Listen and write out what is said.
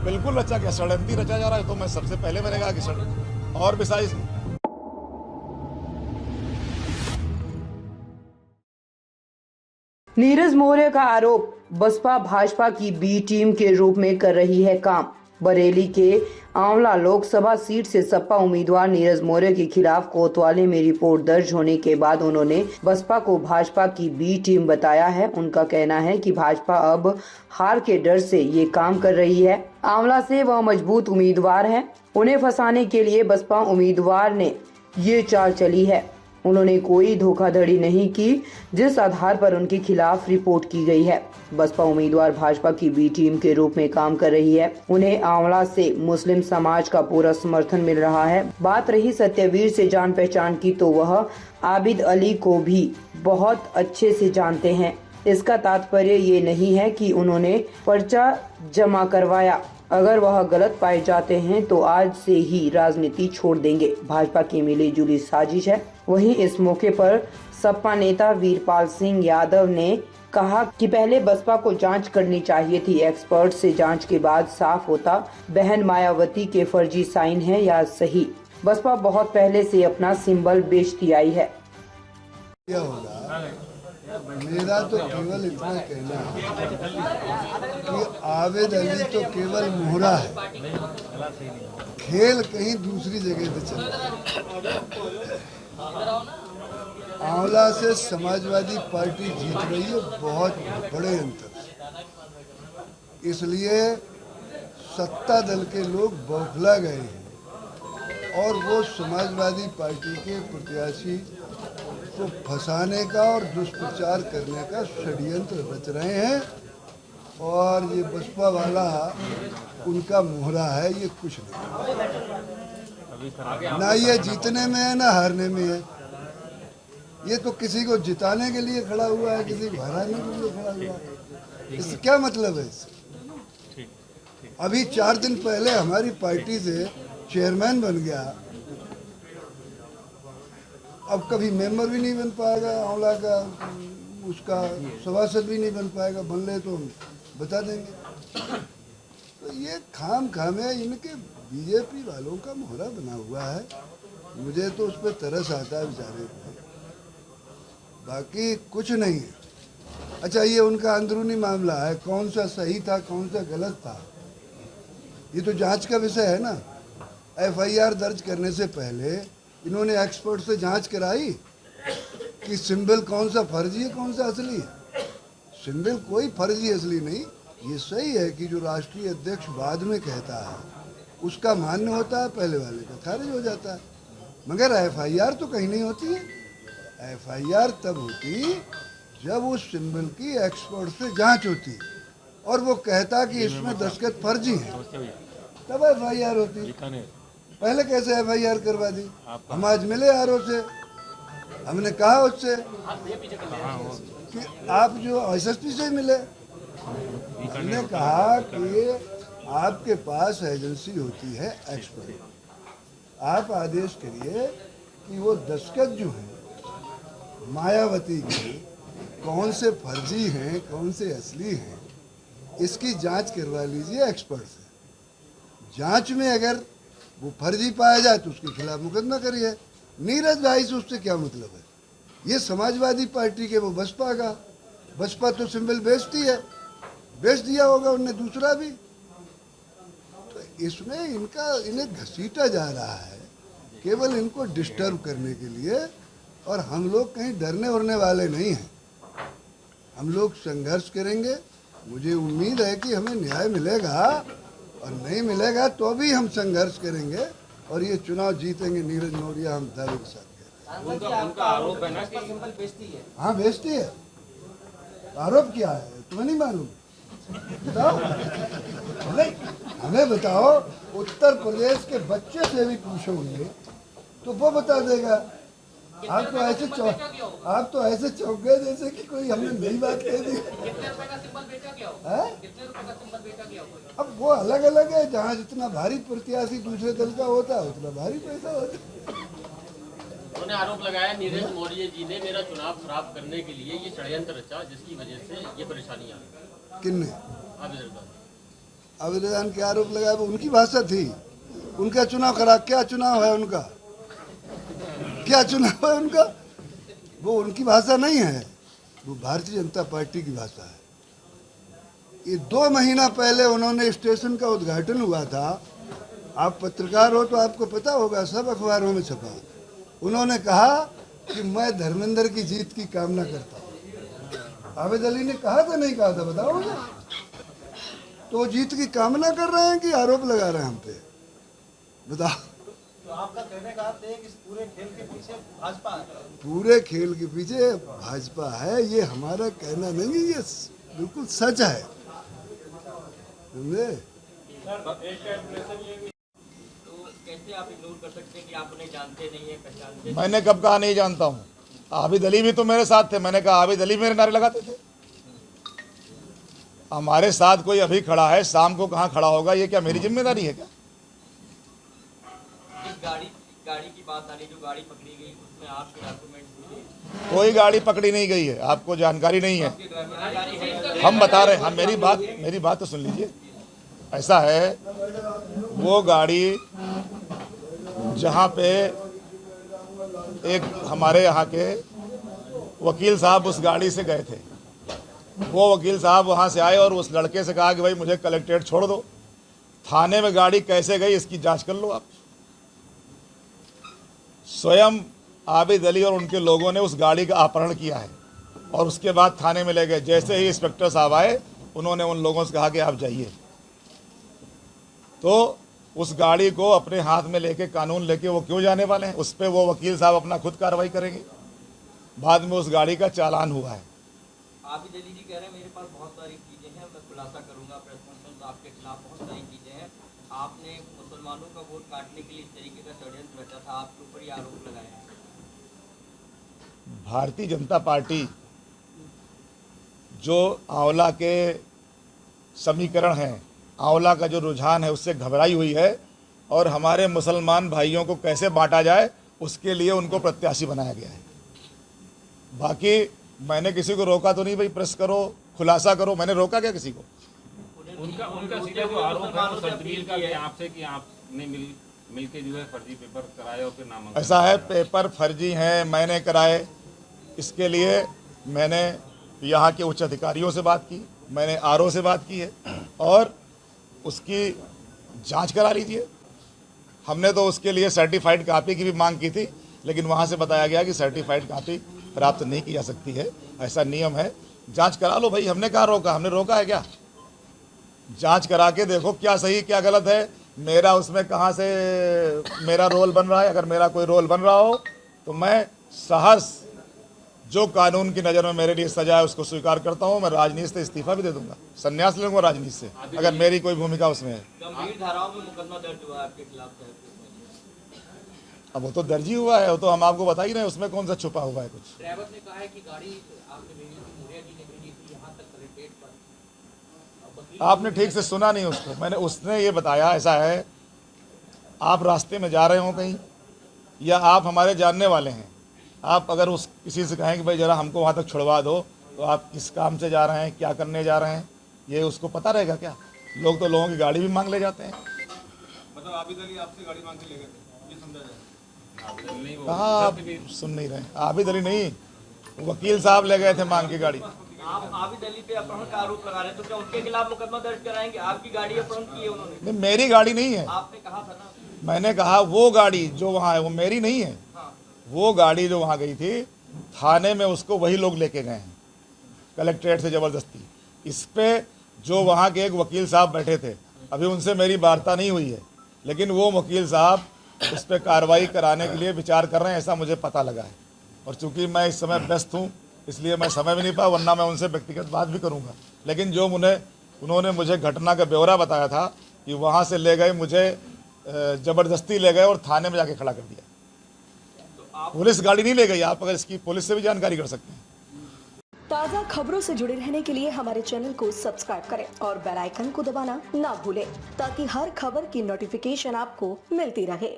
बिल्कुल रचा गया, षड्यंत्र रचा जा रहा है। तो मैं सबसे पहले मैंने कहा कि और बिसाइज नीरज मौर्य का आरोप, बसपा भाजपा की बी टीम के रूप में कर रही है काम। बरेली के आंवला लोकसभा सीट से सपा उम्मीदवार नीरज मौर्य के खिलाफ कोतवाली में रिपोर्ट दर्ज होने के बाद उन्होंने बसपा को भाजपा की बी टीम बताया है। उनका कहना है कि भाजपा अब हार के डर से ये काम कर रही है। आंवला से वह मजबूत उम्मीदवार है, उन्हें फंसाने के लिए बसपा उम्मीदवार ने ये चाल चली है। उन्होंने कोई धोखाधड़ी नहीं की जिस आधार पर उनके खिलाफ रिपोर्ट की गई है। बसपा उम्मीदवार भाजपा की बी टीम के रूप में काम कर रही है। उन्हें आंवला से मुस्लिम समाज का पूरा समर्थन मिल रहा है। बात रही सत्यवीर से जान पहचान की, तो वह आबिद अली को भी बहुत अच्छे से जानते हैं। इसका तात्पर्य ये नहीं है कि उन्होंने पर्चा जमा करवाया। अगर वह गलत पाए जाते हैं तो आज से ही राजनीति छोड़ देंगे। भाजपा की मिली जुली साजिश है। वहीं इस मौके पर सपा नेता वीरपाल सिंह यादव ने कहा कि पहले बसपा को जांच करनी चाहिए थी। एक्सपर्ट से जांच के बाद साफ होता बहन मायावती के फर्जी साइन है या सही। बसपा बहुत पहले से अपना सिंबल बेचती आई है। क्या होगा, मेरा तो केवल इतना कहना है कि आबिद अली तो केवल मोहरा है, खेल कहीं दूसरी जगह पे चल रहा है। आंवला से समाजवादी पार्टी जीत रही है बहुत बड़े अंतर से, इसलिए सत्ता दल के लोग बौखला गए हैं और वो समाजवादी पार्टी के प्रत्याशी को फंसाने का और दुष्प्रचार करने का षड्यंत्र रच रहे हैं। और ये बसपा वाला उनका मोहरा है, ये कुछ नहीं, ना ये जीतने में है ना हारने में है। ये तो किसी को जिताने के लिए खड़ा हुआ है, किसी को हराने के लिए खड़ा हुआ है। इससे क्या मतलब है इससे? अभी 4 दिन पहले हमारी पार्टी से चेयरमैन बन गया, अब कभी मेंबर भी नहीं बन पाएगा आंवला का, उसका सभासद भी नहीं बन पाएगा। बन ले तो हम बता देंगे। तो ये खाम है, इनके बीजेपी वालों का मोहरा बना हुआ है। मुझे तो उस पर तरस आता है बेचारे को, बाकी कुछ नहीं है। अच्छा, ये उनका अंदरूनी मामला है, कौन सा सही था कौन सा गलत था, ये तो जांच का विषय है ना। FIR दर्ज करने से पहले इन्होंने एक्सपर्ट से जांच कराई कि सिंबल कौन सा फर्जी है कौन सा असली है। सिंबल कोई फर्जी असली नहीं, ये सही है कि जो राष्ट्रीय अध्यक्ष बाद में कहता है उसका मान्य होता है, पहले वाले का खारिज हो जाता है। मगर FIR तो कहीं नहीं होती है। FIR तब होती जब उस सिंबल की एक्सपर्ट से जांच होती और वो कहता कि इसमें दस्तखत फर्जी है, तब FIR होती। पहले कैसे FIR करवा दी? हम आज मिले आरओ से, हमने कहा उससे कि आप जो SSP से मिले, हमने कहा कि आपके पास एजेंसी होती है एक्सपर्ट, आप आदेश करिए कि वो दस्तखत जो हैं मायावती के कौन से फर्जी हैं कौन से असली हैं, इसकी जांच करवा लीजिए एक्सपर्ट से। जांच में अगर वो फर्जी पाया जाए तो उसके खिलाफ मुकदमा करिए। नीरज भाई से उससे क्या मतलब है? ये समाजवादी पार्टी के, वो बसपा का। बसपा तो सिंबल बेचती है, बेच दिया होगा उनने दूसरा भी। तो इसमें इन्हें घसीटा जा रहा है केवल इनको डिस्टर्ब करने के लिए। और हम लोग कहीं डरने उड़ने वाले नहीं हैं, हम लोग संघर्ष करेंगे। मुझे उम्मीद है कि हमें न्याय मिलेगा, और नहीं मिलेगा तो भी हम संघर्ष करेंगे और ये चुनाव जीतेंगे। नीरज मौर्य हम दावे के साथ उनका आरोप है ना कि सिंबल बेचती है। हाँ, बेचती है। आरोप क्या है तुम्हें नहीं मालूम? बताओ, हमें बताओ। उत्तर प्रदेश के बच्चे से भी पूछोगे तो वो बता देगा। आप तो ऐसे चौंक गए जैसे कि कोई हमने नई बात कह दी। कितने रुपए का सिंबल बेचा गया हो? कितने रुपए का सिंबल बेचा गया हो? अब वो अलग अलग है, जहाँ जितना भारी प्रत्याशी दूसरे दल का होता है उतना भारी पैसा होता है। उन्होंने आरोप लगाया नीरज मौर्य जी ने मेरा चुनाव खराब करने के लिए ये षड्यंत्र रचा, जिसकी वजह से ये परेशानी आ गई। किन्ने? आबिद अली। आवेदन के आरोप लगाए, वो उनकी भाषा थी। उनका चुनाव खराब, क्या चुनाव है उनका, क्या चुनाव है उनका? वो उनकी भाषा नहीं है, वो भारतीय जनता पार्टी की भाषा है। ये 2 महीना पहले उन्होंने स्टेशन का उद्घाटन हुआ था, आप पत्रकार हो तो आपको पता होगा, सब अखबारों में छपा। उन्होंने कहा कि मैं धर्मेंद्र की जीत की कामना करता हूँ। आबिद अली ने कहा था, नहीं कहा था, बताओ मुझे। तो वो जीत की कामना कर रहे हैं कि आरोप लगा रहे हैं हम पे, बताओ। तो आपका कहने का अर्थ है कि इस पूरे खेल के पीछे भाजपा है? पूरे खेल के पीछे भाजपा है, ये हमारा कहना नहीं है, ये बिल्कुल सच है, समझे? कैसे आप इग्नोर कर सकते हैं कि आप उन्हें जानते नहीं है, पहचानते? मैंने कब कहा नहीं जानता हूँ? आबिद अली भी तो मेरे साथ थे, मैंने कहा आबिद अली मेरे नारे लगाते थे। हमारे साथ कोई अभी खड़ा है, शाम को कहाँ खड़ा होगा, ये क्या मेरी जिम्मेदारी है क्या? इस गाड़ी की बात आ रही, जो गाड़ी पकड़ी गई उसमें आपके डॉक्यूमेंट्स मिले? कोई गाड़ी पकड़ी नहीं गई है, आपको जानकारी नहीं है। हम बता रहे हैं, हम मेरी बात तो सुन लीजिए। ऐसा है, वो गाड़ी जहाँ पे एक हमारे यहाँ के वकील साहब उस गाड़ी से गए थे, वो वकील साहब वहाँ से आए और उस लड़के से कहा कि भाई मुझे कलेक्ट्रेट छोड़ दो। थाने में गाड़ी कैसे गई इसकी जांच कर लो आप। स्वयं आबिद अली और उनके लोगों ने उस गाड़ी का अपहरण किया है और उसके बाद थाने में ले गए। जैसे ही इंस्पेक्टर साहब आए, उन्होंने उन लोगों से कहा कि आप जाइए। तो उस गाड़ी को अपने हाथ में लेके, कानून लेके वो क्यों जाने वाले हैं? उस पर वो वकील साहब अपना खुद कार्रवाई करेंगे। बाद में उस गाड़ी का चालान हुआ है। आबिद अली जी कह रहे हैं मेरे पास बहुत सारी चीजें हैं, मैं खुलासा करूंगा प्रेस कॉन्फ्रेंस, आपके खिलाफ बहुत सारी चीजें हैं। आपने मुसलमानों का वोट काटने के लिए इस तरीके का षड्यंत्र रचा था, आपके ऊपर ये आरोप लगाए हैं। भारतीय जनता पार्टी जो आंवला के समीकरण हैं, आंवला का जो रुझान है, उससे घबराई हुई है और हमारे मुसलमान भाइयों को कैसे बांटा जाए उसके लिए उनको प्रत्याशी बनाया गया है। बाकी मैंने किसी को रोका तो नहीं, भाई प्रेस करो, खुलासा करो, मैंने रोका क्या किसी को? उनका सीधा जो आरोप है वो सर्जमील का है आपसे कि आपने मिलके जो है फर्जी पेपर कराए और फिर नामांकन। ऐसा है, पेपर फर्जी हैं, मैंने कराए। इसके लिए मैंने यहाँ के उच्च अधिकारियों से बात की, मैंने आरओ से बात की है और उसकी जांच करा लीजिए। हमने तो उसके लिए सर्टिफाइड कापी की भी मांग की थी, लेकिन वहाँ से बताया गया कि सर्टिफाइड कापी प्राप्त नहीं की जा सकती है, ऐसा नियम है। जांच करा लो भाई, हमने कहाँ रोका? हमने रोका है क्या? जांच करा के देखो क्या सही क्या गलत है, मेरा उसमें कहाँ से मेरा रोल बन रहा है। अगर मेरा कोई रोल बन रहा हो तो मैं सहर्ष जो कानून की नज़र में मेरे लिए सजा है उसको स्वीकार करता हूँ। मैं राजनीति से इस्तीफा भी दे दूंगा, संन्यास ले लूँगा राजनीति से, अगर मेरी कोई भूमिका उसमें है। गंभीर धाराओं में मुकदमा दर्ज हुआ आपके खिलाफ? अब वो तो दर्ज ही हुआ है, वो तो हम आपको बता ही रहे हैं, उसमें कौन सा छुपा हुआ है कुछ। ड्राइवर ने कहा है कि गाड़ी आपने भेजी थी, मौर्य जी ने भेजी थी यहाँ तक कलेक्ट्रेट पर। आपने ठीक से सुना नहीं उसको। मैंने उसने ये बताया, ऐसा है, आप रास्ते में जा रहे हो कहीं या आप हमारे जानने वाले हैं, आप अगर उस किसी से कहें कि भाई ज़रा हमको वहाँ तक छुड़वा दो, तो आप किस काम से जा रहे हैं, क्या करने जा रहे हैं, ये उसको पता रहेगा क्या? लोग तो लोगों की गाड़ी भी मांग ले जाते हैं। मतलब आबिद अली आपसे गाड़ी मांग के ले गए थे, ये समझा जाए? कहाँ आप सुन नहीं रहे? आबिद अली नहीं, वकील साहब ले गए थे मांग की गाड़ी। आप आबिद अली पे अपहरण का आरोप लगा रहे हैं, तो क्या उनके खिलाफ मुकदमा दर्ज कराएंगे? आपकी गाड़ी अपहरण की है उन्होंने? नहीं, मेरी गाड़ी नहीं है। आपने कहा था ना। मैंने कहा वो गाड़ी जो वहाँ है वो मेरी नहीं है। वो गाड़ी जो वहाँ गई थी, थाने में उसको वही लोग लेके गए हैं कलेक्ट्रेट से ज़बरदस्ती। इस पे जो वहाँ के एक वकील साहब बैठे थे, अभी उनसे मेरी वार्ता नहीं हुई है, लेकिन वो वकील साहब उस पर कार्रवाई कराने के लिए विचार कर रहे हैं, ऐसा मुझे पता लगा है। और चूंकि मैं इस समय व्यस्त हूँ, इसलिए मैं समय भी नहीं पाया, वरना मैं उनसे व्यक्तिगत बात भी करूँगा। लेकिन जो उन्होंने मुझे घटना का ब्यौरा बताया था कि वहाँ से ले गए, मुझे ज़बरदस्ती ले गए और थाने में जाके खड़ा कर दिया। पुलिस गाड़ी नहीं ले गई। आप अगर इसकी पुलिस से भी जानकारी कर सकते हैं। ताज़ा खबरों से जुड़े रहने के लिए हमारे चैनल को सब्सक्राइब करें और बेल आइकन को दबाना ना भूलें, ताकि हर खबर की नोटिफिकेशन आपको मिलती रहे।